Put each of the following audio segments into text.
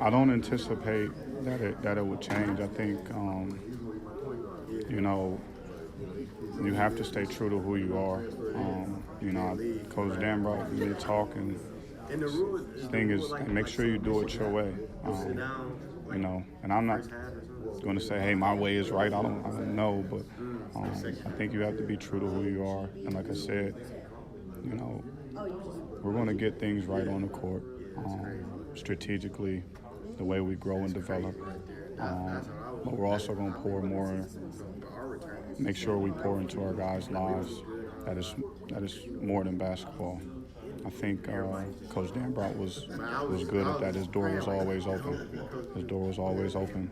I don't anticipate that it would change. I think you know, you have to stay true to who you are. Coach Dambrot, me talking. The thing is, make sure you do it your way. And I'm not going to say, hey, my way is right. I don't know, but I think you have to be true to who you are. And like I said, you know, we're going to get things right on the court, strategically, the way we grow and develop. But we're also going to make sure we pour into our guys' lives. That is more than basketball. I think Coach Dambrot was good at that. His door was always open. His door was always open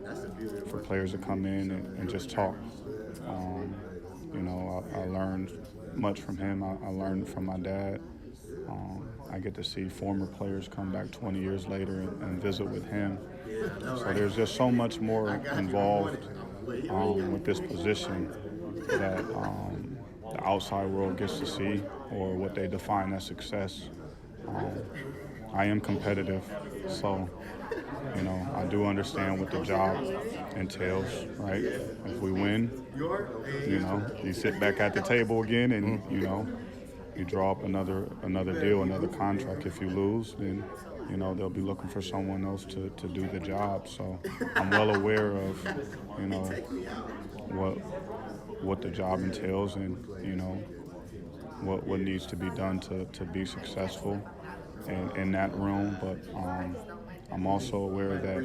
for players to come in and just talk. I learned much from him. I learned from my dad. I get to see former players come back 20 years later and visit with him. So there's just so much more involved with this position that the outside world gets to see, or what they define as success. I am competitive, so I do understand what the job entails, right? If we win, you sit back at the table again, and you draw up another deal, another contract. If you lose, then they'll be looking for someone else to do the job. So I'm well aware of what the job entails, and what needs to be done to be successful in that room. But I'm also aware that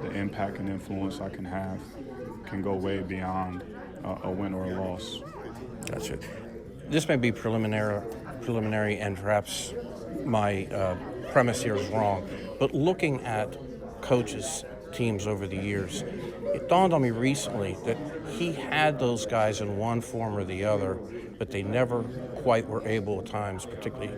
the impact and influence I can have can go way beyond a win or a loss. Gotcha. This may be preliminary, and perhaps my premise here is wrong, but looking at coaches' teams over the years, it dawned on me recently that he had those guys in one form or the other, but they never quite were able at times, particularly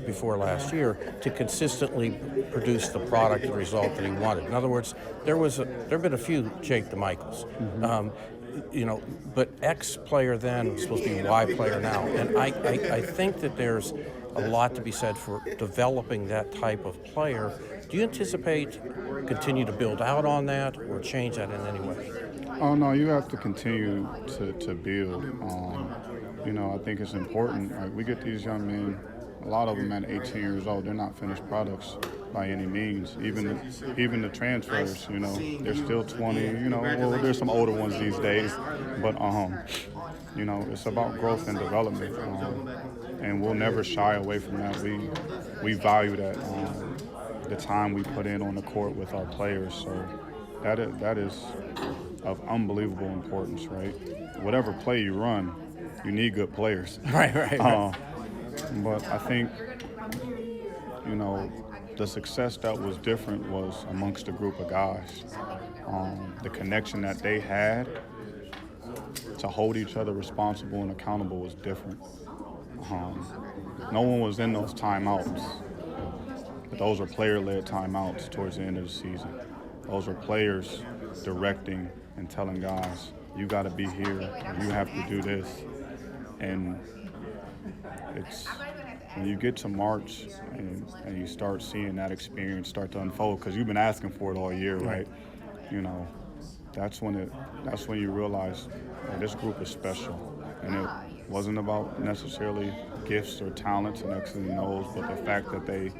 before last year, to consistently produce the product and result that he wanted. In other words, there have been a few Jake DeMichaels. But X player then was supposed to be Y player now. And I think that there's a lot to be said for developing that type of player. Do you anticipate continue to build out on that or change that in any way? Oh, no, you have to continue to build. I think it's important. Like, we get these young men, a lot of them at 18 years old, they're not finished products by any means. Even the transfers, they're still 20. Well, there's some older ones these days, but it's about growth and development, and we'll never shy away from that. We value that, the time we put in on the court with our players. So that is of unbelievable importance, right? Whatever play you run, you need good players. Right. But I think, the success that was different was amongst a group of guys. The connection that they had to hold each other responsible and accountable was different. No one was in those timeouts, but those were player-led timeouts towards the end of the season. Those were players directing and telling guys, you got to be here, you have to do this. And it's when you get to March and you start seeing that experience start to unfold, because you've been asking for it all year, right? That's when you realize this group is special. And it wasn't about necessarily gifts or talents and X's and O's, but the fact that they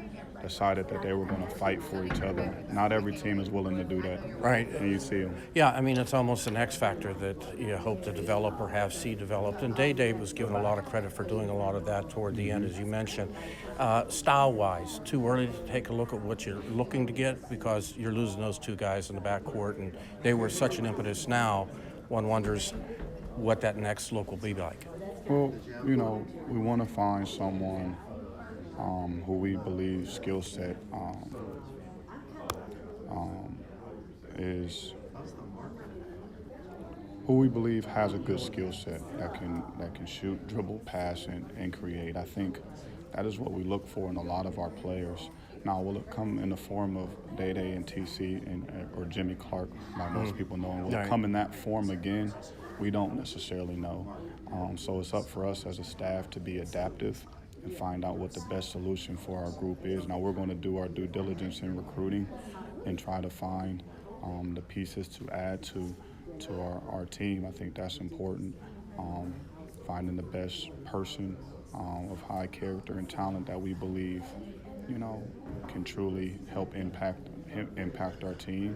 decided that they were going to fight for each other. Not every team is willing to do that. Right. And you see them. Yeah, it's almost an X factor that you hope to develop or have see developed. And Day was given a lot of credit for doing a lot of that toward the end, as you mentioned. Style-wise, too early to take a look at what you're looking to get, because you're losing those two guys in the backcourt, and they were such an impetus now. One wonders what that next look will be like. Well, we want to find someone who we believe skill set is who we believe has a good skill set that can shoot, dribble, pass, and create. I think that is what we look for in a lot of our players. Now, will it come in the form of Day and TC or Jimmy Clark, like most people know? Will it come in that form again? We don't necessarily know. So it's up for us as a staff to be adaptive and find out what the best solution for our group is. Now we're going to do our due diligence in recruiting and try to find the pieces to add to our team. I think that's important. Finding the best person of high character and talent that we believe, can truly help impact our team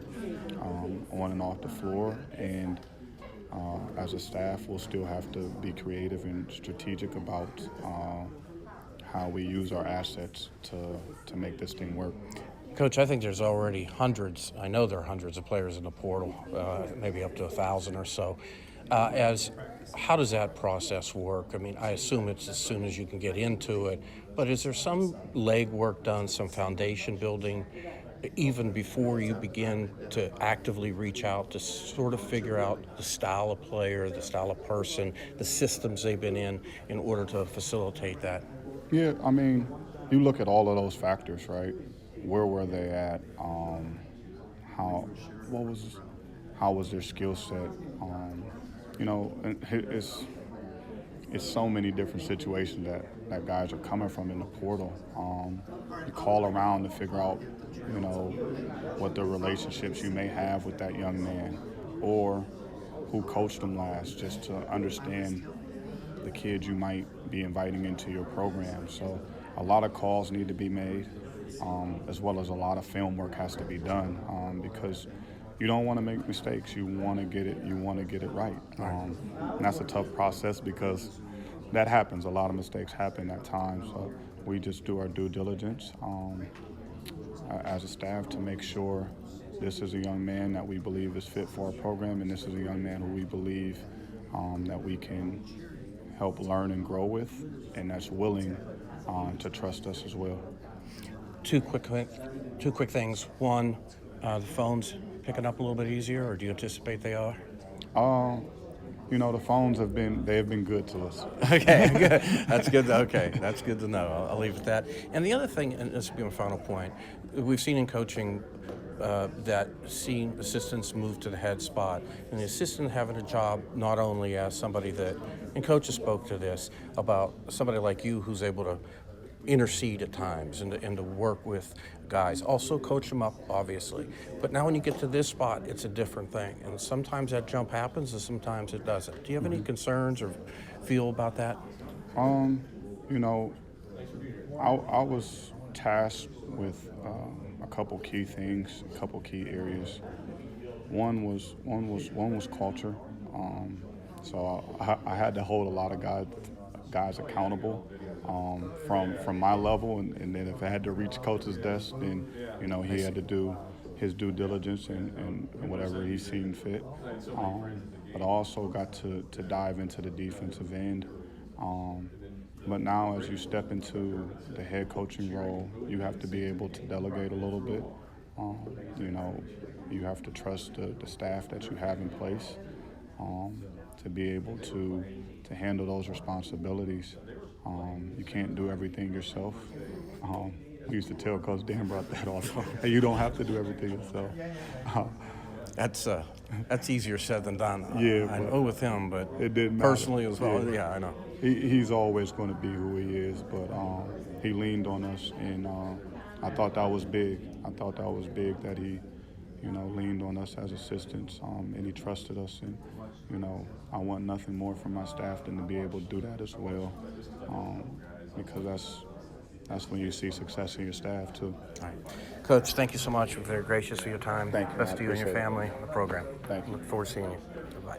on and off the floor. And as a staff, we'll still have to be creative and strategic about how we use our assets to make this thing work. Coach, I think there's already I know there are hundreds of players in the portal, maybe up to 1,000 or so. How does that process work? I mean, I assume it's as soon as you can get into it, but is there some legwork done, some foundation building, even before you begin to actively reach out to sort of figure out the style of player, the style of person, the systems they've been in order to facilitate that? Yeah, I mean, you look at all of those factors, right? Where were they at? How was their skill set? It's so many different situations that guys are coming from in the portal. You call around to figure out, what the relationships you may have with that young man, or who coached them last, just to understand the kids you might be inviting into your program. So a lot of calls need to be made, as well as a lot of film work has to be done, because you don't want to make mistakes. You want to get it right. And that's a tough process because that happens. A lot of mistakes happen at times. So we just do our due diligence as a staff to make sure this is a young man that we believe is fit for our program, and this is a young man who we believe that we can help learn and grow with, and that's willing to trust us as well. Two quick things. One, the phones picking up a little bit easier, or do you anticipate they are? The phones have been good to us. Okay, good. That's good. Okay, that's good to know. I'll leave it at that. And the other thing, and this will be my final point, we've seen in coaching that seeing assistants move to the head spot, and the assistant having a job not only as somebody that, and coaches spoke to this, about somebody like you who's able to intercede at times and to work with guys, also coach them up, obviously. But now when you get to this spot, it's a different thing. And sometimes that jump happens and sometimes it doesn't. Do you have any concerns or feel about that? I was tasked with a couple key things, a couple key areas. One was culture. So I had to hold a lot of guys accountable from my level, and then if I had to reach coach's desk, then he had to do his due diligence and whatever he seen fit. But I also got to dive into the defensive end. But now as you step into the head coaching role, you have to be able to delegate a little bit. You have to trust the staff that you have in place to be able to handle those responsibilities. You can't do everything yourself. We used to tell Coach Dambrot that all the time. Hey, you don't have to do everything yourself. That's easier said than done. Yeah, I know with him, but it didn't matter. Personally as well. Yeah, I know. He's always going to be who he is, but he leaned on us, and I thought that was big. I thought that was big that he, leaned on us as assistants, and he trusted us. And I want nothing more from my staff than to be able to do that as well, because that's when you see success in your staff too. All right. Coach, thank you so much. You're very gracious for your time. Thank you. Best to you and your Appreciate it. family, the program. Thank you. Look forward to seeing you. Bye.